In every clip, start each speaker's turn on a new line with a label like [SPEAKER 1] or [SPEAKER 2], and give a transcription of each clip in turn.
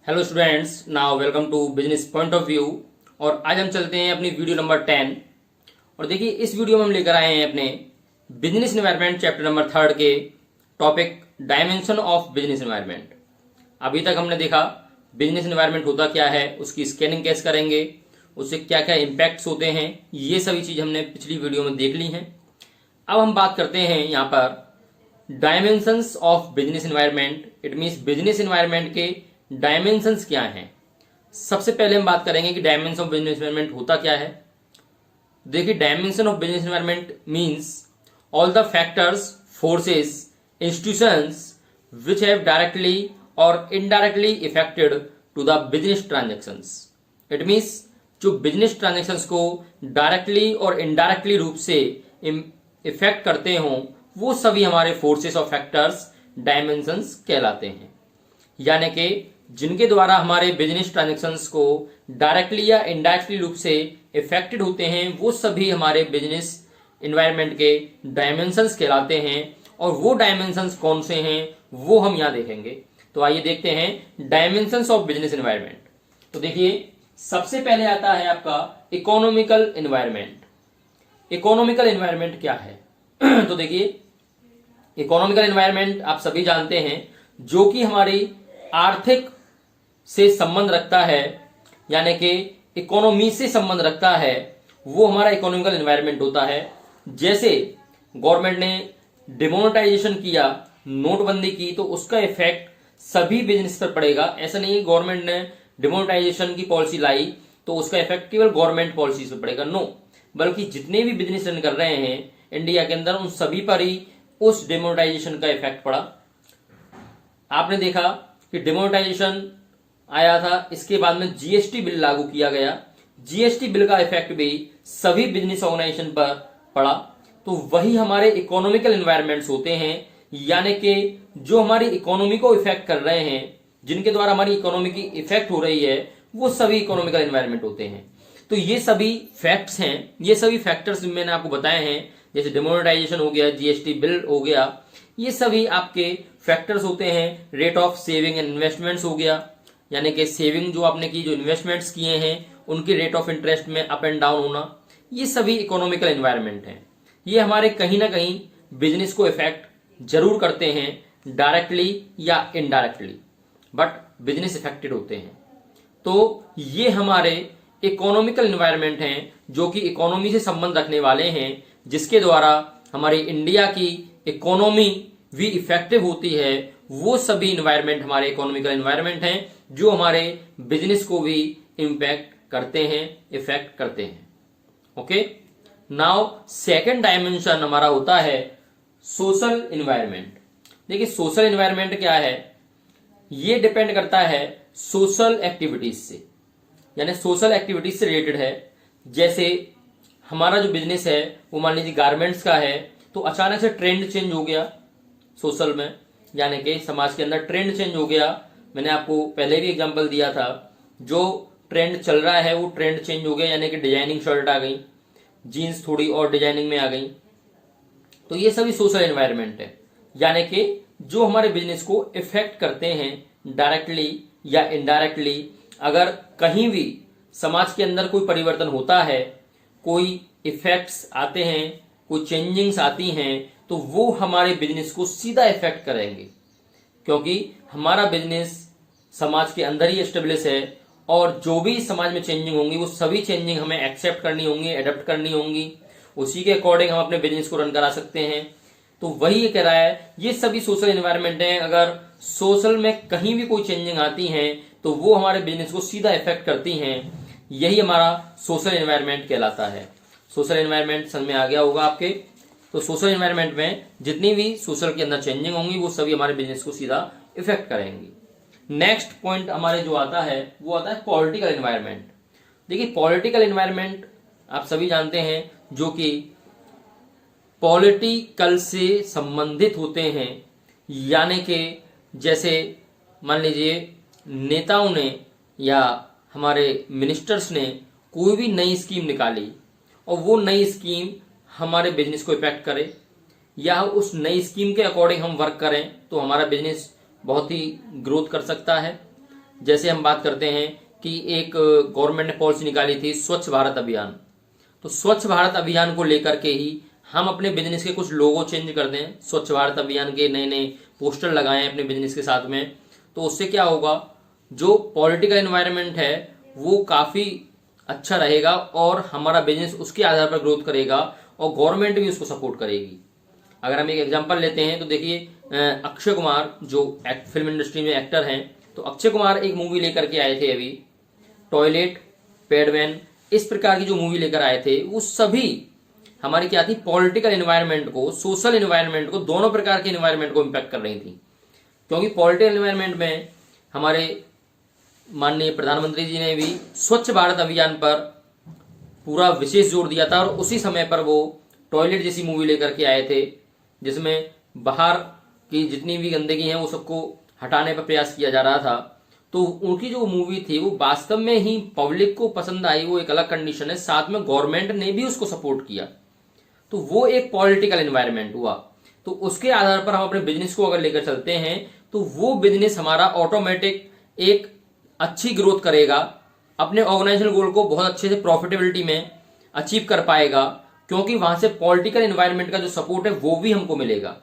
[SPEAKER 1] Hello students, now welcome to business point of view. और आज हम चलते हैं अपनी वीडियो नंबर 10। और देखिए, इस वीडियो में हम लेकर आए हैं अपने बिजनेस एनवायरनमेंट चैप्टर नंबर 3 के topic dimension of business environment. अभी तक हमने देखा बिजनेस एनवायरनमेंट होता क्या है, उसकी स्कैनिंग कैसे करेंगे, उससे क्या क्या इम्पैक्ट्स होते हैं, ये सभी चीज़ हमने पिछली वीडियो में देख ली हैं। अब हम बात करते हैं यहाँ पर dimensions of business environment. It means business environment के डायमेंशंस क्या हैं। सबसे पहले हम बात करेंगे कि डायमेंशन ऑफ बिजनेस एनवायरनमेंट होता क्या है। देखिए, dimension of business environment means all the factors, forces, institutions which have directly और indirectly affected to the business transactions. It means जो बिजनेस ट्रांजेक्शंस को डायरेक्टली और इनडायरेक्टली रूप से इफेक्ट करते हों, वो सभी हमारे फोर्सेस और फैक्टर्स डायमेंशंस कहलाते हैं। यानी कि जिनके द्वारा हमारे बिजनेस ट्रांजैक्शंस को डायरेक्टली या इनडायरेक्टली रूप से इफेक्टेड होते हैं, वो सभी हमारे बिजनेस एनवायरनमेंट के डायमेंशंस कहलाते हैं। और वो डायमेंशंस कौन से हैं वो हम यहां देखेंगे। तो आइए देखते हैं डायमेंशंस ऑफ बिजनेस एनवायरनमेंट। तो देखिए, सबसे पहले आता है आपका इकोनॉमिकल एनवायरनमेंट। इकोनॉमिकल एनवायरनमेंट क्या है? तो देखिए, इकोनॉमिकल एनवायरनमेंट आप सभी जानते हैं जो कि हमारी आर्थिक से संबंध रखता है, यानी कि इकोनॉमी से संबंध रखता है, वो हमारा इकोनॉमिकल एनवायरनमेंट होता है। जैसे गवर्नमेंट ने डिमोनेटाइजेशन किया, नोटबंदी की, तो उसका इफेक्ट सभी बिजनेस पर पड़ेगा। ऐसा नहीं है गवर्नमेंट ने डिमोनेटाइजेशन की पॉलिसी लाई तो उसका इफेक्ट केवल गवर्नमेंट पॉलिसी पर पड़ेगा, नो, बल्कि जितने भी बिजनेस रन कर रहे हैं इंडिया के अंदर, उन सभी पर ही उस डिमोनेटाइजेशन का इफेक्ट पड़ा। आपने देखा कि डिमोनेटाइजेशन आया था, इसके बाद में जीएसटी बिल लागू किया गया। जीएसटी बिल का इफेक्ट भी सभी बिजनेस ऑर्गेनाइजेशन पर पड़ा। तो वही हमारे इकोनॉमिकल एनवायरनमेंट्स होते हैं, यानी कि जो हमारी इकोनॉमी को इफेक्ट कर रहे हैं, जिनके द्वारा हमारी इकोनॉमी की इफेक्ट हो रही है, वो सभी इकोनॉमिकल एनवायरनमेंट होते हैं। तो ये सभी फैक्ट्स हैं, ये सभी फैक्टर्स मैंने आपको बताए हैं, जैसे डिमोनेटाइजेशन हो गया, जीएसटी बिल हो गया, ये सभी आपके फैक्टर्स होते हैं। Rate of saving and investments हो गया, यानी कि सेविंग जो आपने की, जो इन्वेस्टमेंट्स किए हैं, उनके रेट ऑफ इंटरेस्ट में अप एंड डाउन होना, ये सभी इकोनॉमिकल एनवायरनमेंट हैं। ये हमारे कहीं ना कहीं बिजनेस को इफेक्ट जरूर करते हैं, डायरेक्टली या इनडायरेक्टली, बट बिजनेस इफेक्टेड होते हैं। तो ये हमारे इकोनॉमिकल एनवायरनमेंट हैं जो कि इकोनॉमी से संबंध रखने वाले हैं, जिसके द्वारा हमारी इंडिया की इकोनॉमी भी इफेक्टिव होती है। वो सभी इन्वायरमेंट हमारे इकोनॉमिकल एनवायरनमेंट हैं जो हमारे बिजनेस को भी इम्पैक्ट करते हैं, इफेक्ट करते हैं। ओके, नाउ सेकंड डायमेंशन हमारा होता है सोशल एनवायरनमेंट। देखिए, सोशल एनवायरनमेंट क्या है? ये डिपेंड करता है सोशल एक्टिविटीज से, यानी सोशल एक्टिविटीज से रिलेटेड है। जैसे हमारा जो बिजनेस है वो मान लीजिए गारमेंट्स का है, तो अचानक से ट्रेंड चेंज हो गया सोशल में, यानी कि समाज के अंदर ट्रेंड चेंज हो गया। मैंने आपको पहले भी एग्जांपल दिया था, जो ट्रेंड चल रहा है वो ट्रेंड चेंज हो गया, यानी कि डिजाइनिंग शर्ट आ गई, जीन्स थोड़ी और डिजाइनिंग में आ गई। तो ये सभी सोशल एनवायरनमेंट है, यानी कि जो हमारे बिजनेस को इफेक्ट करते हैं डायरेक्टली या इनडायरेक्टली। अगर कहीं भी समाज के अंदर कोई परिवर्तन होता है, कोई इफेक्ट्स आते हैं, कोई चेंजिंग्स आती हैं, तो वो हमारे बिजनेस को सीधा इफेक्ट करेंगे, क्योंकि हमारा बिजनेस समाज के अंदर ही एस्टेब्लिश है। और जो भी समाज में चेंजिंग होंगी, वो सभी चेंजिंग हमें एक्सेप्ट करनी होंगी, एडप्ट करनी होंगी, उसी के अकॉर्डिंग हम अपने बिजनेस को रन करा सकते हैं। तो वही ये कह रहा है, ये सभी सोशल एनवायरनमेंट है। अगर सोशल में कहीं भी कोई चेंजिंग आती है तो वो हमारे बिजनेस को सीधा इफेक्ट करती हैं। यही हमारा सोशल एनवायरनमेंट कहलाता है। सोशल एनवायरनमेंट समझ में आ गया होगा आपके। तो सोशल एनवायरनमेंट में जितनी भी सोशल के अंदर चेंजिंग होंगी, वो सभी हमारे बिजनेस को सीधा इफेक्ट करेंगी। नेक्स्ट पॉइंट हमारे जो आता है वो आता है पॉलिटिकल एनवायरनमेंट। देखिए, पॉलिटिकल एनवायरनमेंट आप सभी जानते हैं, जो कि पॉलिटिकल से संबंधित होते हैं, यानी कि जैसे मान लीजिए नेताओं ने या हमारे मिनिस्टर्स ने कोई भी नई स्कीम निकाली और वो नई स्कीम हमारे बिजनेस को इफेक्ट करे, या उस नई स्कीम के अकॉर्डिंग हम वर्क करें, तो हमारा बिजनेस बहुत ही ग्रोथ कर सकता है। जैसे हम बात करते हैं कि एक गवर्नमेंट ने पॉलिसी निकाली थी स्वच्छ भारत अभियान, तो स्वच्छ भारत अभियान को लेकर के ही हम अपने बिजनेस के कुछ लोगो चेंज कर दें, स्वच्छ भारत अभियान के नए नए पोस्टर लगाएं अपने बिजनेस के साथ में, तो उससे क्या होगा, जो पॉलिटिकल एनवायरनमेंट है वो काफ़ी अच्छा रहेगा और हमारा बिजनेस उसके आधार पर ग्रोथ करेगा और गवर्नमेंट भी उसको सपोर्ट करेगी। अगर हम एक एग्जांपल लेते हैं तो देखिए अक्षय कुमार जो फिल्म इंडस्ट्री में एक्टर हैं, तो अक्षय कुमार एक मूवी लेकर के आए थे अभी, टॉयलेट, पैडमैन, इस प्रकार की जो मूवी लेकर आए थे वो सभी हमारी क्या थी, पॉलिटिकल एनवायरनमेंट को, सोशल एनवायरनमेंट को, दोनों प्रकार के एनवायरनमेंट को इम्पैक्ट कर रही थी। क्योंकि पॉलिटिकल एनवायरनमेंट में हमारे माननीय प्रधानमंत्री जी ने भी स्वच्छ भारत अभियान पर पूरा विशेष जोर दिया था और उसी समय पर वो टॉयलेट जैसी मूवी लेकर के आए थे, जिसमें बाहर की जितनी भी गंदगी है वो सबको हटाने पर प्रयास किया जा रहा था। तो उनकी जो मूवी थी वो वास्तव में ही पब्लिक को पसंद आई, वो एक अलग कंडीशन है, साथ में गवर्नमेंट ने भी उसको सपोर्ट किया, तो वो एक पॉलिटिकल एनवायरनमेंट हुआ। तो उसके आधार पर हम अपने बिजनेस को अगर लेकर चलते हैं तो वो बिजनेस हमारा ऑटोमेटिक एक अच्छी ग्रोथ करेगा, अपने ऑर्गेनाइजेशन गोल को बहुत अच्छे से प्रॉफिटेबिलिटी में अचीव कर पाएगा, क्योंकि वहां से पॉलिटिकल एनवायरनमेंट का जो सपोर्ट है वो भी हमको मिलेगा।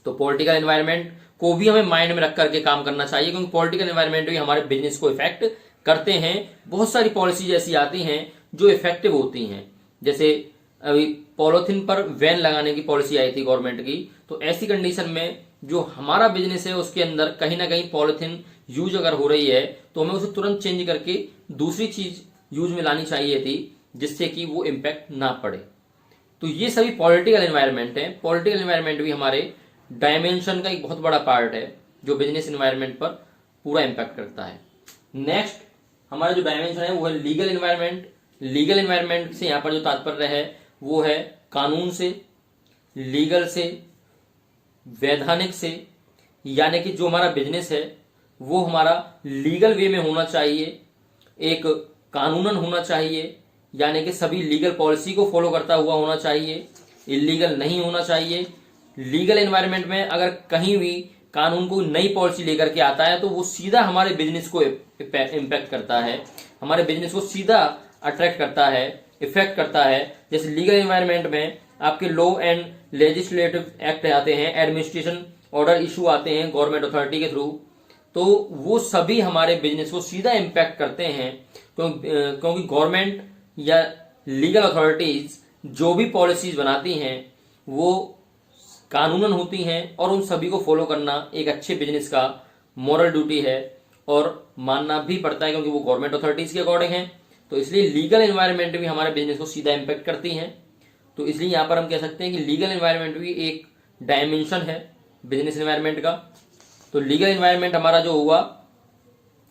[SPEAKER 1] तो पॉलिटिकल एनवायरनमेंट को भी हमें माइंड में रख करके काम करना चाहिए, क्योंकि पॉलिटिकल एनवायरनमेंट भी हमारे बिजनेस को इफेक्ट करते हैं। बहुत सारी पॉलिसीज ऐसी आती हैं जो इफेक्टिव होती हैं, जैसे अभी पॉलिथीन पर बैन लगाने की पॉलिसी आई थी गवर्नमेंट की, तो ऐसी कंडीशन में जो हमारा बिजनेस है उसके अंदर कहीं ना कहीं पॉलिथीन यूज अगर हो रही है तो हमें उसे तुरंत चेंज करके दूसरी चीज यूज में लानी चाहिए थी, जिससे कि वो इम्पैक्ट ना पड़े। तो ये सभी पॉलिटिकल एनवायरनमेंट है। पॉलिटिकल एनवायरनमेंट भी हमारे डायमेंशन का एक बहुत बड़ा पार्ट है जो बिजनेस एनवायरनमेंट पर पूरा इम्पैक्ट करता है। नेक्स्ट हमारा जो डायमेंशन है वो है लीगल एनवायरनमेंट। लीगल एनवायरनमेंट से यहाँ पर जो तात्पर्य है वो है कानून से, लीगल से, वैधानिक से, यानी कि जो हमारा बिजनेस है वो हमारा लीगल वे में होना चाहिए, एक कानूनन होना चाहिए, यानी कि सभी लीगल पॉलिसी को फॉलो करता हुआ होना चाहिए, इलीगल नहीं होना चाहिए। लीगल एनवायरनमेंट में अगर कहीं भी कानून को नई पॉलिसी लेकर के आता है तो वो सीधा हमारे बिजनेस को इम्पैक्ट करता है, हमारे बिजनेस को सीधा अट्रैक्ट करता है, इफेक्ट करता है। जैसे लीगल एनवायरनमेंट में आपके लॉ एंड लेजिस्लेटिव एक्ट आते हैं, एडमिनिस्ट्रेशन ऑर्डर इशू आते हैं गवर्नमेंट अथॉरिटी के थ्रू, तो वो सभी हमारे बिजनेस को सीधा इम्पैक्ट करते हैं, क्योंकि गवर्नमेंट या लीगल अथॉरिटीज जो भी पॉलिसीज बनाती हैं वो कानूनन होती हैं और उन सभी को फॉलो करना एक अच्छे बिजनेस का मॉरल ड्यूटी है और मानना भी पड़ता है, क्योंकि वो गवर्नमेंट अथॉरिटीज के अकॉर्डिंग है। तो इसलिए लीगल एनवायरनमेंट भी हमारे बिजनेस को सीधा इम्पैक्ट करती हैं। तो इसलिए यहां पर हम कह सकते हैं कि लीगल एनवायरनमेंट भी एक डायमेंशन है बिजनेस एनवायरनमेंट का। तो लीगल एनवायरनमेंट हमारा जो हुआ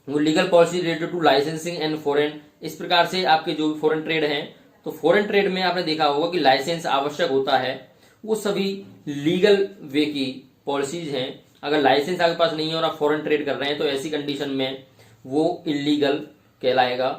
[SPEAKER 1] वो legal policy related to licensing and foreign, इस प्रकार से आपके जो भी फॉरेन ट्रेड हैं, तो फॉरेन ट्रेड में आपने देखा होगा कि लाइसेंस आवश्यक होता है, वो सभी लीगल वे की पॉलिसीज हैं। अगर लाइसेंस आपके पास नहीं है और आप फॉरेन ट्रेड कर रहे हैं तो ऐसी कंडीशन में वो इलीगल कहलाएगा।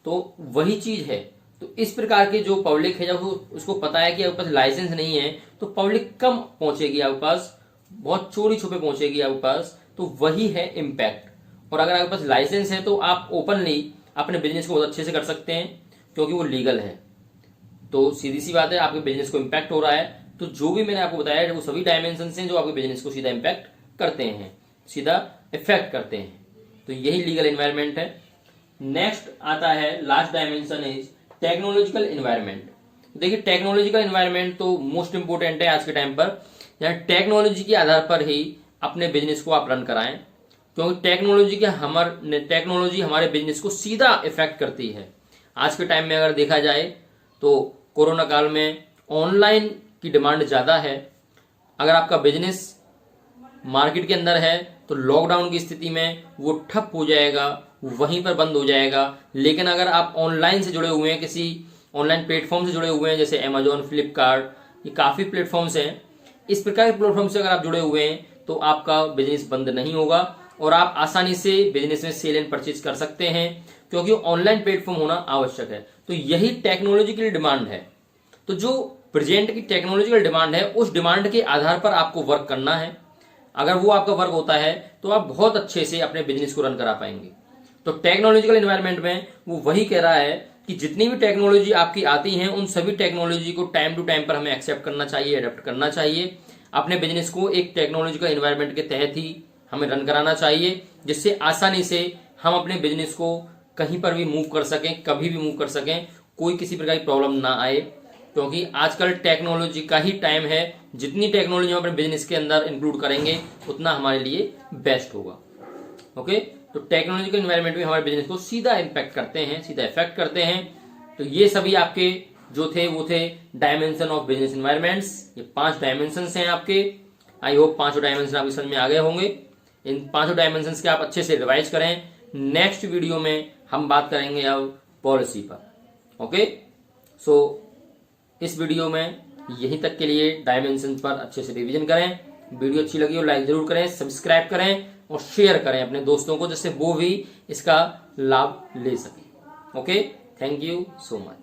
[SPEAKER 1] तो वही चीज है। तो इस प्रकार के जो पब्लिक है, जब उसको पता है कि आपके पास लाइसेंस नहीं है तो पब्लिक कम पहुंचेगी आपके पास, बहुत चोरी छुपे पहुंचेगी आपके पास, तो वही है इम्पैक्ट। और अगर आपके पास लाइसेंस है तो आप ओपनली अपने बिजनेस को बहुत अच्छे से कर सकते हैं, क्योंकि वो लीगल है। तो सीधी सी बात है, आपके बिजनेस को इम्पैक्ट हो रहा है। तो जो भी मैंने आपको बताया वो सभी डायमेंशन हैं जो आपके बिजनेस को सीधा इम्पैक्ट करते हैं, सीधा इफेक्ट करते हैं। तो यही लीगल एनवायरनमेंट है। नेक्स्ट आता है last dimension is technological environment. देखिए टेक्नोलॉजिकल एनवायरनमेंट तो मोस्ट इंपोर्टेंट है आज के टाइम पर, यहाँ टेक्नोलॉजी के आधार पर ही अपने बिजनेस को आप रन कराएं, क्योंकि टेक्नोलॉजी हमारे बिजनेस को सीधा इफेक्ट करती है। आज के टाइम में अगर देखा जाए तो कोरोना काल में ऑनलाइन की डिमांड ज़्यादा है। अगर आपका बिजनेस मार्केट के अंदर है तो लॉकडाउन की स्थिति में वो ठप हो जाएगा, वहीं पर बंद हो जाएगा। लेकिन अगर आप ऑनलाइन से जुड़े हुए हैं, किसी ऑनलाइन प्लेटफॉर्म से जुड़े हुए हैं, जैसे अमेजोन, फ्लिपकार्ट, ये काफ़ी प्लेटफॉर्म्स हैं, इस प्रकार के प्लेटफॉर्म से अगर आप जुड़े हुए हैं तो आपका बिजनेस बंद नहीं होगा और आप आसानी से बिजनेस में सेल एंड परचेज कर सकते हैं, क्योंकि ऑनलाइन प्लेटफॉर्म होना आवश्यक है। तो यही टेक्नोलॉजिकल डिमांड है। तो जो प्रेजेंट की टेक्नोलॉजिकल डिमांड है उस डिमांड के आधार पर आपको वर्क करना है, अगर वो आपका वर्क होता है तो आप बहुत अच्छे से अपने बिजनेस को रन करा पाएंगे। तो टेक्नोलॉजिकल एनवायरनमेंट में वो वही कह रहा है कि जितनी भी टेक्नोलॉजी आपकी आती है उन सभी टेक्नोलॉजी को टाइम टू टाइम पर हमें एक्सेप्ट करना चाहिए, अडेप्ट करना चाहिए। अपने बिजनेस को एक टेक्नोलॉजिकल एनवायरनमेंट के तहत ही हमें रन कराना चाहिए, जिससे आसानी से हम अपने बिजनेस को कहीं पर भी मूव कर सकें, कभी भी मूव कर सकें, कोई किसी प्रकार की प्रॉब्लम ना आए। क्योंकि आजकल टेक्नोलॉजी का ही टाइम है, जितनी टेक्नोलॉजी हम अपने बिजनेस के अंदर इंक्लूड करेंगे उतना हमारे लिए बेस्ट होगा। ओके, तो टेक्नोलॉजिकल एनवायरनमेंट में हमारे बिजनेस को सीधा इम्पैक्ट करते हैं, सीधा इफेक्ट करते हैं। तो ये सभी आपके जो थे वो थे डायमेंशन ऑफ बिजनेस एनवायरनमेंट्स। ये 5 डायमेंशन हैं आपके। आई होप 5 डायमेंशन आपकी समझ में आ गए होंगे। इन 5 डायमेंशन के आप अच्छे से रिवाइज करें। नेक्स्ट वीडियो में हम बात करेंगे अब पॉलिसी पर। ओके, सो इस वीडियो में यहीं तक के लिए डायमेंशन पर अच्छे से रिवीजन करें। वीडियो अच्छी लगी हो लाइक जरूर करें, सब्सक्राइब करें और शेयर करें अपने दोस्तों को, जिससे वो भी इसका लाभ ले सकें। Okay, thank you so much.